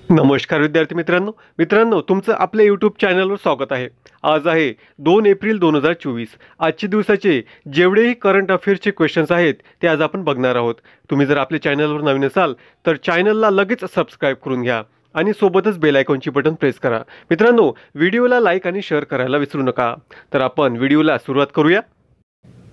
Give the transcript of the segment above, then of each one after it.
नमस्कार विद्यार्थी मित्रांनो तुमचं आपल्या यूट्यूब चॅनलवर स्वागत आहे। आज आहे 2 एप्रिल 2024। आजच्या दिवसाचे जेवढेही करंट अफेअर्सचे क्वेश्चन्स आहेत ते आज आपण बघणार आहोत। तुम्ही जर आपल्या चॅनलवर नवीन असाल तर चॅनलला लगेच सबस्क्राइब करून घ्या आणि सोबतच बेल आयकॉनची बटन प्रेस करा। मित्रांनो, व्हिडिओला लाईक आणि शेअर करायला विसरू नका। तर आपण व्हिडिओला सुरुवात करूया।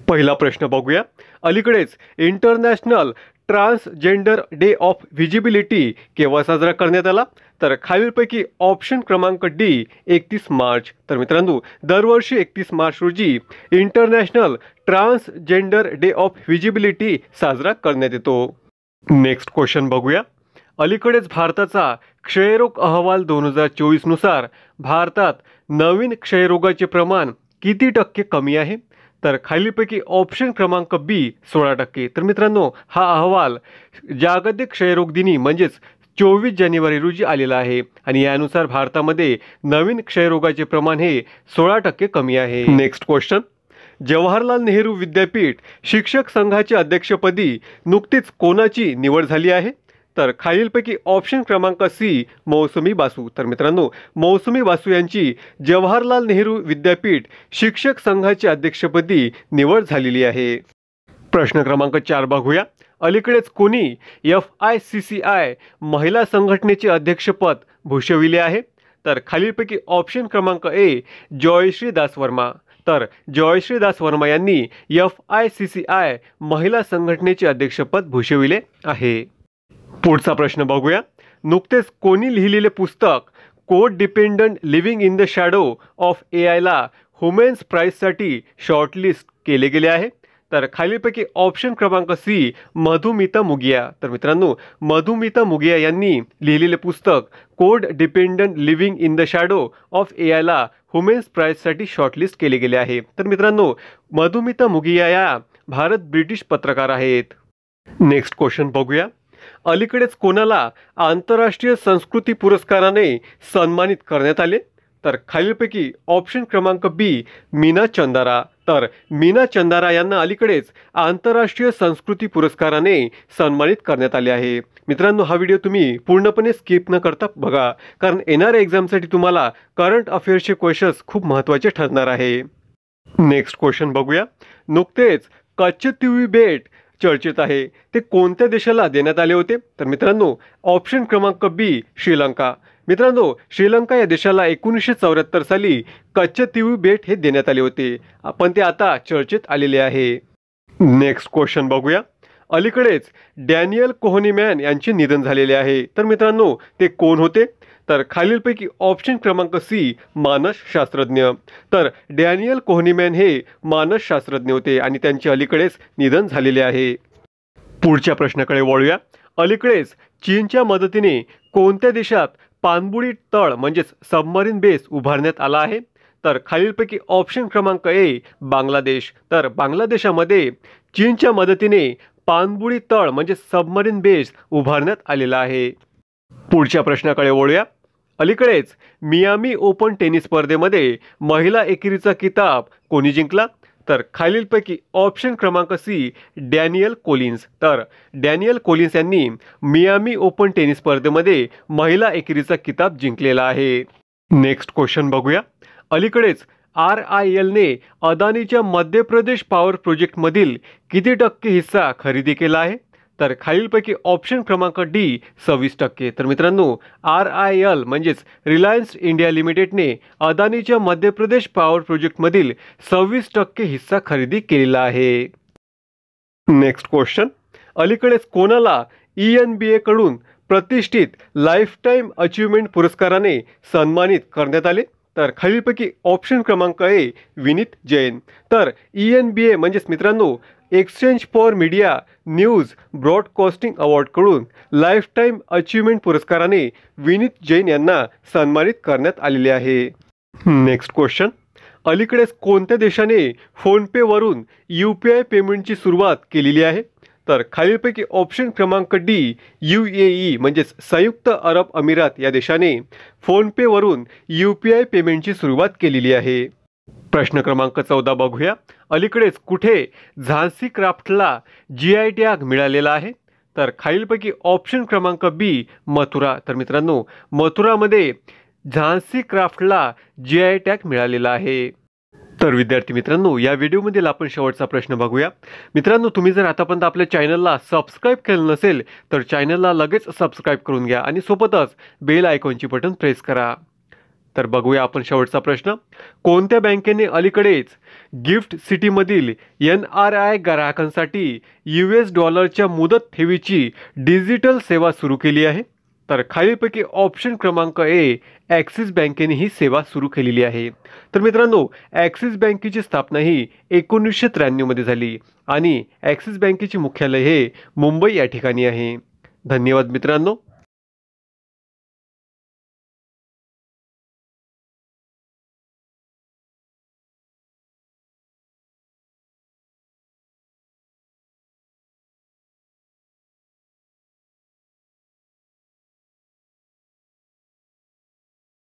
पहिला प्रश्न बघूया। अलीकडेच international transgender day of visibility केव्हा साजरा करण्यात आला? तर खालीलपैकी ऑप्शन क्रमांक डी 31 मार्च। तर मित्रांनो, दरवर्षी 31 मार्च रोजी international transgender day of visibility साजरा करण्यात येतो। नेक्स्ट क्वेश्चन बघूया। अलीकडेच भारताचा क्षयरोग अहवाल 2024 नुसार भारतात नवीन क्षयरोगाचे प्रमाण किती टक्के कमी आहे? तर खालीलपैकी ऑप्शन क्रमांक बी 16%। तर मित्रांनो, हा अहवाल जागतिक क्षयरोग दिनी म्हणजेच 24 जानेवारी रोजी आलेला आहे आणि यानुसार भारतामध्ये नवीन क्षयरोगाचे प्रमाण हे 16% कमी आहे। Next question. जवाहरलाल नेहरू विद्यापीठ शिक्षक संघाच्या अध्यक्षपदी नुकतीच कोणाची निवड झाली आहे? तर खालीलपैकी ऑप्शन क्रमांक सी मौसमी बासू। तर मित्रांनो, मौसमी बासू यांची जवाहरलाल नेहरू विद्यापीठ शिक्षक संघाच्या अध्यक्षपदी निवड झालेली आहे। प्रश्न क्रमांक 4 बघूया। अलीकडेच कोणी FICCI महिला संघटनेचे अध्यक्षपद भूषविले आहे? तर खालीलपैकी ऑप्शन क्रमांक ए जयश्री दास वर्मा। तर जयश्री दास वर्मा यांनी FICCI महिला संघटनेचे अध्यक्षपद भूषविले आहे। पुढचा प्रश्न बघूया। नुकतेच कोणी लिहिलेले पुस्तक code dependent living in the shadow of AI ला वुमेन्स प्राइजसाठी शॉर्टलिस्ट केले गेले आहे? तर खालीलपैकी ऑप्शन क्रमांक सी मधुमिता मुगिया। तर मित्रांनो, मधुमिता मुगिया यांनी लिहिलेले पुस्तक code dependent living in the shadow of AI ला वुमेन्स प्राइजसाठी शॉर्टलिस्ट केले गेले आहे। तर मित्रांनो, मधुमिता मुगिया या भारत ब्रिटिश पत्रकार आहेत। नेक्स्ट क्वेश्चन बघूया। अलीकडेच कोणाला आंतरराष्ट्रीय संस्कृती पुरस्काराने सन्मानित करण्यात आले? तर खालीलपैकी ऑप्शन क्रमांक बी मीना चंदारा। तर मीना चंदारा यांना अलीकडेच आंतरराष्ट्रीय संस्कृती पुरस्काराने सन्मानित करण्यात आले आहे। मित्रांनो, हा व्हिडिओ तुम्ही पूर्णपणे स्किप न करता बघा, कारण येणाऱ्या एक्झामसाठी तुम्हाला करंट अफेअर्सचे क्वेश्चन्स खूप महत्त्वाचे ठरणार आहे। नेक्स्ट क्वेश्चन बघूया। नुकतेच कच्चतीवी बेट चर्चेत आहे, ते कोणत्या देशाला देण्यात आले होते? तर मित्रांनो, ऑप्शन क्रमांक बी श्रीलंका। मित्रांनो, श्रीलंका या देशाला 1974 साली कच्चतीवी बेट हे देण्यात आले होते, पण ते आता चर्चेत आलेले आहे। नेक्स्ट क्वेश्चन बघूया। अलीकडेच डॅनियल कोहनीमॅन यांचे निधन झालेले आहे। तर मित्रांनो, ते कोण होते? तर खालीलपैकी ऑप्शन क्रमांक सी मानसशास्त्रज्ञ। तर डॅनियल कोहनीमॅन हे मानसशास्त्रज्ञ होते आणि त्यांचे अलीकडेच निधन झालेले आहे। पुढच्या प्रश्नाकडे वळूया। अलीकडेच चीनच्या मदतीने कोणत्या देशात पाणबुडी तळ म्हणजेच सबमरीन बेस उभारण्यात आला आहे? तर खालीलपैकी ऑप्शन क्रमांक ए बांगलादेश। तर बांगलादेशामध्ये चीनच्या मदतीने पाणबुडी तळ म्हणजे सबमरीन बेस उभारण्यात आलेला आहे। पुढच्या प्रश्नाकडे वळूया। अलीकडेच मियामी ओपन टेनिस स्पर्धेमध्ये महिला एकेरीचा किताब कोणी जिंकला? तर खालीलपैकी ऑप्शन क्रमांक सी डॅनियल कोलिन्स। तर डॅनियल कोलिन्स यांनी मियामी ओपन टेनिस स्पर्धेमध्ये महिला एकेरीचा किताब जिंकलेला आहे। नेक्स्ट क्वेश्चन बघूया। अलीकडेच RIL ने अदानीच्या मध्य प्रदेश पॉवर प्रोजेक्टमधील किती टक्के हिस्सा खरेदी केला आहे? तर खालीलपैकी ऑप्शन क्रमांक डी 26%। तर मित्रांनो, RIL म्हणजेच Reliance India लिमिटेडने अदानीच्या Madhya Pradesh power प्रोजेक्टमधील 26% हिस्सा खरेदी केलेला आहे। Next question. अलीकडेच कोणाला ENBA कडून प्रतिष्ठित लाईफ टाईम अचीवमेंट पुरस्काराने सन्मानित करण्यात आले? तर खालीलपैकी ऑप्शन क्रमांक ए विनीत जैन। तर ENBA म्हणजेच मित्रांनो exchange for media news broadcasting अवॉर्डकडून लाईफ टाईम अचीवमेंट पुरस्काराने विनीत जैन यांना सन्मानित करण्यात आलेले आहे। Next question. अलीकडेच कोणत्या देशाने फोनपेवरून UPI पेमेंटची सुरुवात केलेली आहे? तर खालीलपैकी ऑप्शन क्रमांक डी UAE म्हणजेच संयुक्त अरब अमिरात या देशाने फोनपेवरून UPI पेमेंटची सुरुवात केलेली आहे। प्रश्न क्रमांक 14 बघूया। अलीकडेच कुठे झांसी क्राफ्टला GI टॅग मिळालेला आहे? तर खालीलपैकी ऑप्शन क्रमांक बी मथुरा. तर मित्रांनो, मथुरामध्ये झांसी क्राफ्टला GI टॅग मिळालेला आहे. तर विद्यार्थी मित्रांनो, या व्हिडिओमधील आपण शेवटचा प्रश्न बघूया. मित्रांनो, तुम्ही जर आतापर्यंत आपल्या चॅनलला सबस्क्राईब केलं नसेल तर चॅनलला लगेच सबस्क्राईब करून घ्या आणि सोबतच बेल आयकॉनची बटन प्रेस करा. तर बघूया आपण शेवटचा प्रश्न. कोणत्या बँकेने अलीकडेच गिफ्ट सिटीमधील NRI ग्राहकांसाठी $च्या मुदत ठेवीची डिजिटल सेवा सुरू केली आहे? तर खालीलपैकी ऑप्शन क्रमांक ए ॲक्सिस बँकेने ही सेवा सुरू केलेली आहे. तर मित्रांनो, ॲक्सिस बँकेची स्थापना ही 1993 मध्ये झाली आणि ॲक्सिस बँकेचे मुख्यालय हे मुंबई या ठिकाणी आहे. धन्यवाद मित्रांनो.